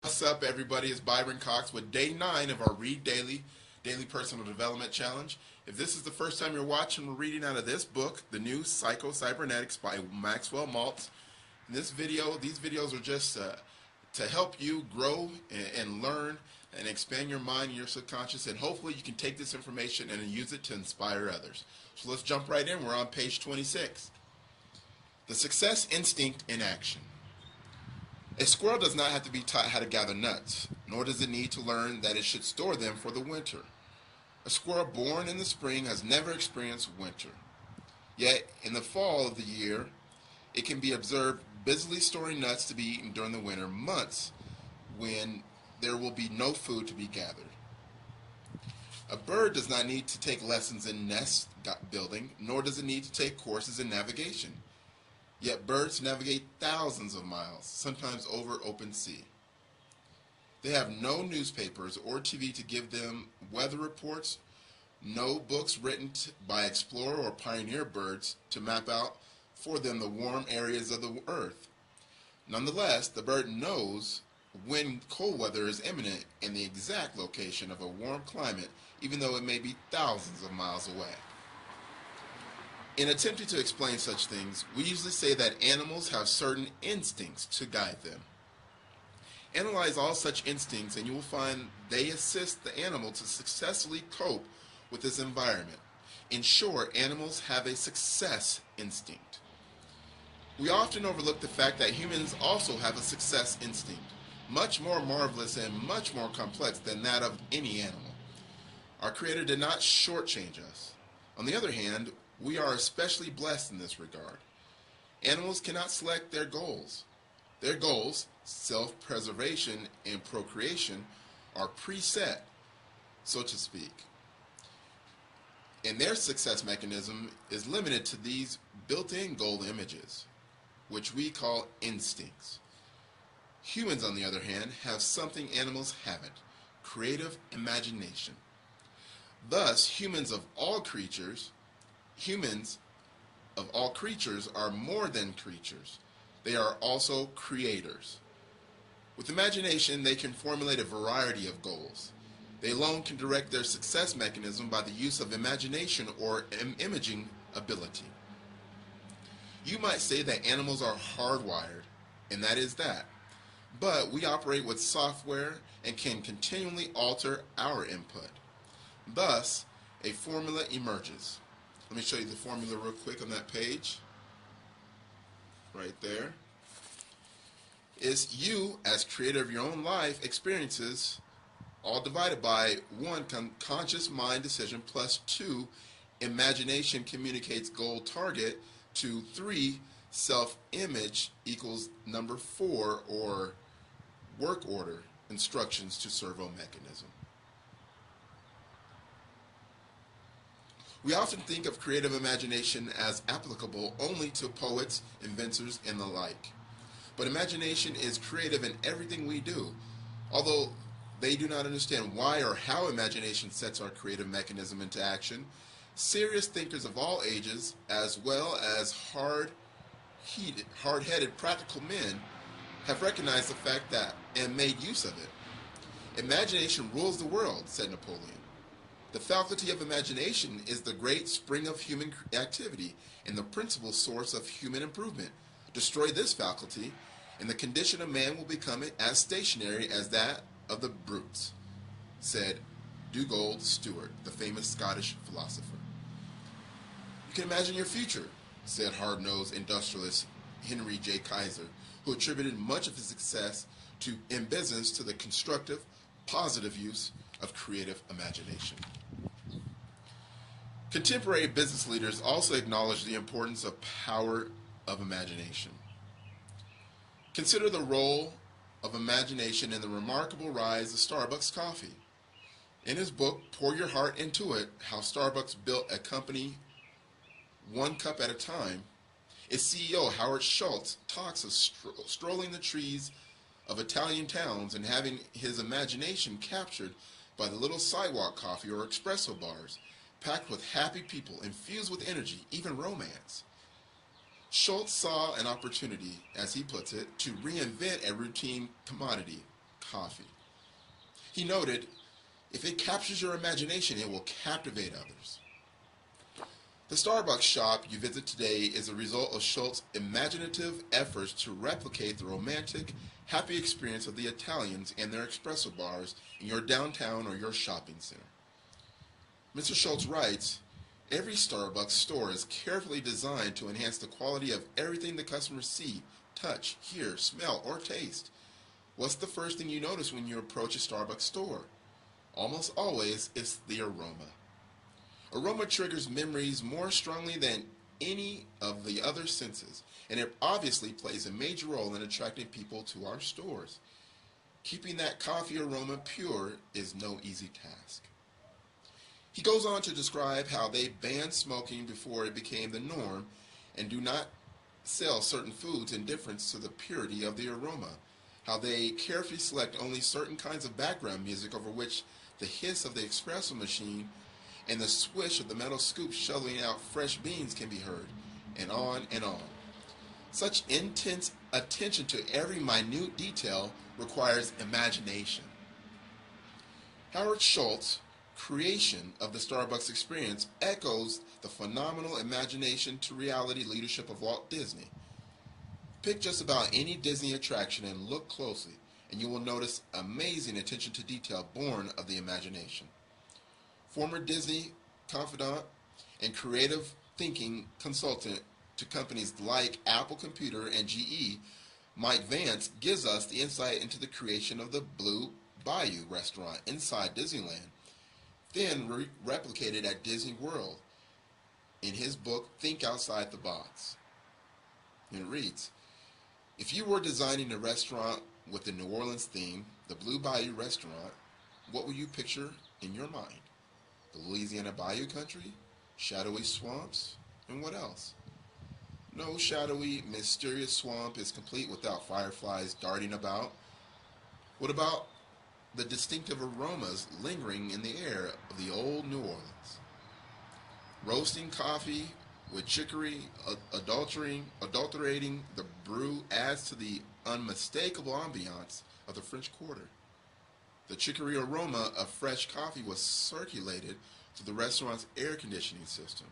What's up, everybody? It's Byron Cox with Day 9 of our Read Daily Personal Development Challenge. If this is the first time you're watching, we're reading out of this book, the new Psycho-Cybernetics by Maxwell Maltz. In these videos are just to help you grow and learn and expand your mind and your subconscious, and hopefully you can take this information and use it to inspire others. So let's jump right in. We're on page 26. The Success Instinct in Action. A squirrel does not have to be taught how to gather nuts, nor does it need to learn that it should store them for the winter. A squirrel born in the spring has never experienced winter. Yet, in the fall of the year, it can be observed busily storing nuts to be eaten during the winter months when there will be no food to be gathered. A bird does not need to take lessons in nest building, nor does it need to take courses in navigation. Yet birds navigate thousands of miles, sometimes over open sea. They have no newspapers or TV to give them weather reports, no books written by explorer or pioneer birds to map out for them the warm areas of the earth. Nonetheless, the bird knows when cold weather is imminent and the exact location of a warm climate, even though it may be thousands of miles away. In attempting to explain such things, we usually say that animals have certain instincts to guide them. Analyze all such instincts and you will find they assist the animal to successfully cope with its environment. In short, animals have a success instinct. We often overlook the fact that humans also have a success instinct, much more marvelous and much more complex than that of any animal. Our Creator did not shortchange us. On the other hand, we are especially blessed in this regard. Animals cannot select their goals. Their goals, self-preservation and procreation, are preset, so to speak. And their success mechanism is limited to these built-in goal images, which we call instincts. Humans, on the other hand, have something animals haven't: creative imagination. Thus, humans of all creatures are more than creatures. They are also creators. With imagination, they can formulate a variety of goals. They alone can direct their success mechanism by the use of imagination or imaging ability. You might say that animals are hardwired, and that is that. But we operate with software and can continually alter our input. Thus, a formula emerges. Let me show you the formula real quick on that page. Right there. Is you, as creator of your own life experiences, all divided by 1, conscious mind decision, plus 2, imagination communicates goal target, to 3, self-image equals number 4, or work order, instructions to servo mechanism. We often think of creative imagination as applicable only to poets, inventors, and the like. But imagination is creative in everything we do. Although they do not understand why or how imagination sets our creative mechanism into action, serious thinkers of all ages, as well as hard-headed practical men, have recognized the fact that and made use of it. Imagination rules the world, said Napoleon. The faculty of imagination is the great spring of human activity and the principal source of human improvement. Destroy this faculty, and the condition of man will become as stationary as that of the brutes, said Dugald Stewart, the famous Scottish philosopher. You can imagine your future, said hard-nosed industrialist Henry J. Kaiser, who attributed much of his success in business to the constructive, positive use of creative imagination. Contemporary business leaders also acknowledge the importance of power of imagination. Consider the role of imagination in the remarkable rise of Starbucks coffee. In his book, Pour Your Heart Into It, How Starbucks Built a Company One Cup at a Time, its CEO, Howard Schultz, talks of strolling the trees of Italian towns and having his imagination captured by the little sidewalk coffee or espresso bars, packed with happy people, infused with energy, even romance. Schultz saw an opportunity, as he puts it, to reinvent a routine coffee. He noted, if it captures your imagination, it will captivate others. The Starbucks shop you visit today is a result of Schultz's imaginative efforts to replicate the romantic, happy experience of the Italians and their espresso bars in your downtown or your shopping center. Mr. Schultz writes, every Starbucks store is carefully designed to enhance the quality of everything the customers see, touch, hear, smell, or taste. What's the first thing you notice when you approach a Starbucks store? Almost always, it's the aroma. Aroma triggers memories more strongly than any of the other senses, and it obviously plays a major role in attracting people to our stores. Keeping that coffee aroma pure is no easy task. He goes on to describe how they banned smoking before it became the norm and do not sell certain foods in deference to the purity of the aroma, how they carefully select only certain kinds of background music over which the hiss of the espresso machine and the swish of the metal scoop shoveling out fresh beans can be heard, and on and on. Such intense attention to every minute detail requires imagination. Howard Schultz's creation of the Starbucks experience echoes the phenomenal imagination to reality leadership of Walt Disney. Pick just about any Disney attraction and look closely, and you will notice amazing attention to detail born of the imagination. Former Disney confidant and creative thinking consultant to companies like Apple Computer and GE, Mike Vance gives us the insight into the creation of the Blue Bayou restaurant inside Disneyland, then replicated at Disney World in his book, Think Outside the Box. And it reads, if you were designing a restaurant with the New Orleans theme, the Blue Bayou restaurant, what would you picture in your mind? The Louisiana Bayou country, shadowy swamps, and what else? No shadowy, mysterious swamp is complete without fireflies darting about. What about the distinctive aromas lingering in the air of the old New Orleans? Roasting coffee with chicory adulterating the brew adds to the unmistakable ambiance of the French Quarter. The chicory aroma of fresh coffee was circulated through the restaurant's air conditioning system.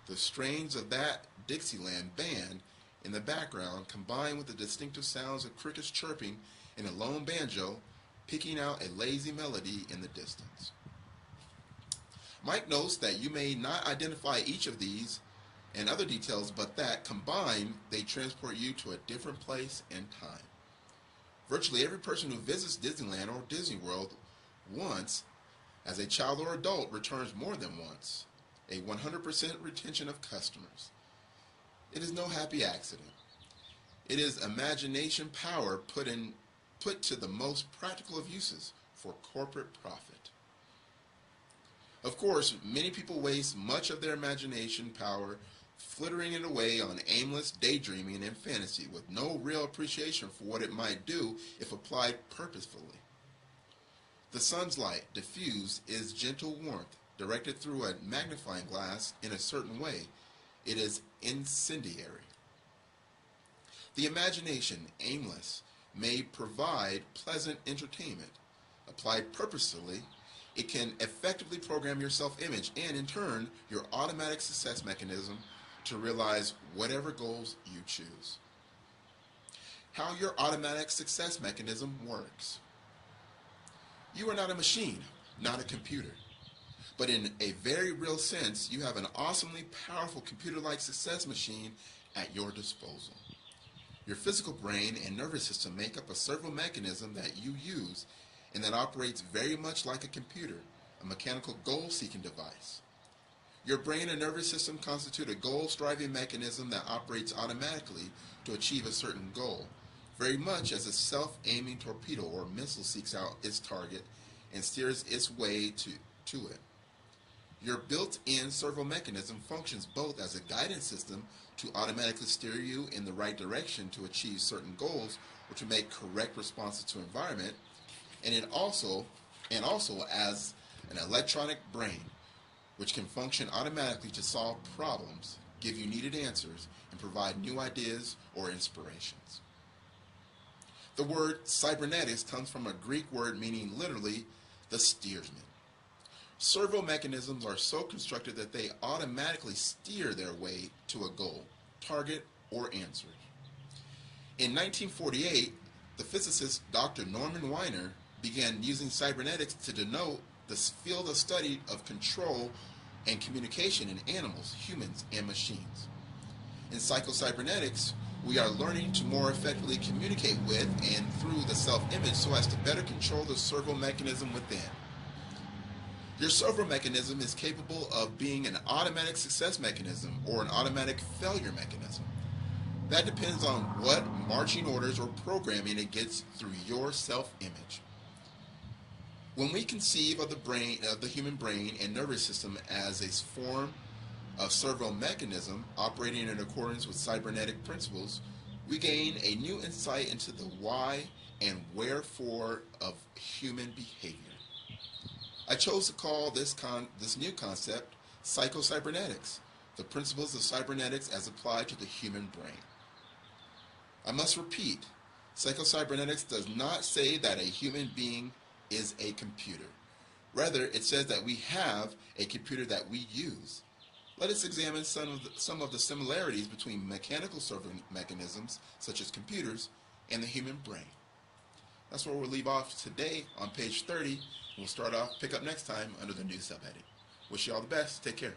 The strains of that Dixieland band in the background combined with the distinctive sounds of crickets chirping and a lone banjo picking out a lazy melody in the distance. Mike notes that you may not identify each of these and other details, but that combined they transport you to a different place and time. Virtually every person who visits Disneyland or Disney World once, as a child or adult, returns more than once, a 100% retention of customers. It is no happy accident. It is imagination power put to the most practical of uses for corporate profit. Of course, many people waste much of their imagination power flittering it away on aimless daydreaming and fantasy with no real appreciation for what it might do if applied purposefully. The sun's light, diffused, is gentle warmth, directed through a magnifying glass in a certain way. It is incendiary. The imagination, aimless, may provide pleasant entertainment. Applied purposefully, it can effectively program your self-image and, in turn, your automatic success mechanism to realize whatever goals you choose. How your automatic success mechanism works. You are not a machine, not a computer. But in a very real sense, you have an awesomely powerful computer-like success machine at your disposal. Your physical brain and nervous system make up a servo mechanism that you use and that operates very much like a computer, a mechanical goal-seeking device. Your brain and nervous system constitute a goal-striving mechanism that operates automatically to achieve a certain goal, very much as a self-aiming torpedo or missile seeks out its target and steers its way to it. Your built-in servo mechanism functions both as a guidance system to automatically steer you in the right direction to achieve certain goals or to make correct responses to environment, and also as an electronic brain, which can function automatically to solve problems, give you needed answers, and provide new ideas or inspirations. The word cybernetics comes from a Greek word meaning literally the steersman. Servo mechanisms are so constructed that they automatically steer their way to a goal, target, or answer. In 1948, the physicist Dr. Norman Wiener began using cybernetics to denote the field of study of control and communication in animals, humans, and machines. In Psycho-Cybernetics, we are learning to more effectively communicate with and through the self-image so as to better control the servo mechanism within. Your servo mechanism is capable of being an automatic success mechanism or an automatic failure mechanism. That depends on what marching orders or programming it gets through your self-image. When we conceive of the human brain and nervous system as a form of servo mechanism operating in accordance with cybernetic principles, we gain a new insight into the why and wherefore of human behavior. I chose to call this new concept Psycho-Cybernetics, the principles of cybernetics as applied to the human brain. I must repeat, Psycho-Cybernetics does not say that a human being is a computer. Rather, it says that we have a computer that we use. Let us examine some of the similarities between mechanical servo mechanisms, such as computers, and the human brain. That's where we'll leave off today on page 30. We'll pick up next time under the new subheading. Wish you all the best. Take care.